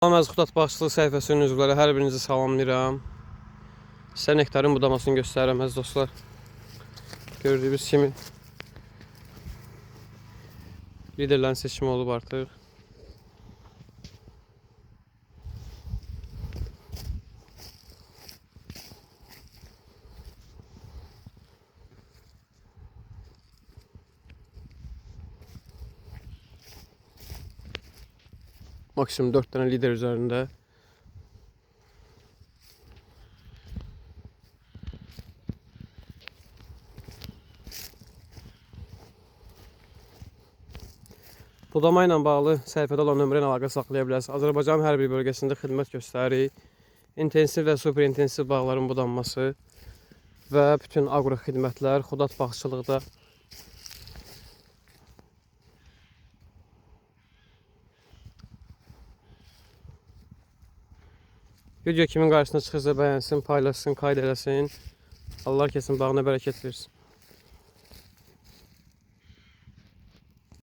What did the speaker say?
Salam Xudat Bağçılıq səhifəsinin üzvləri, hər birinizi salamlayıram. Sizə nektarın budamasını göstərirəm əziz dostlar. Gördüyünüz kimi liderlərin seçimi olub artıq. Maksimum 4 tane lider üzerinde. Budama ilə bağlı səhifədə olan nömrə ilə əlaqə saxlaya bilərsiniz. Azərbaycanın hər bir bölgəsində xidmət göstərir. İntensiv və superintensiv bağların budanması və bütün aqro xidmətlər Xudat Bağçılıqda. Video kimin qarşısına çıxırsa bəyənsin, paylaşsın, kayd eləsin. Allah kesin bağına bərəkət versin.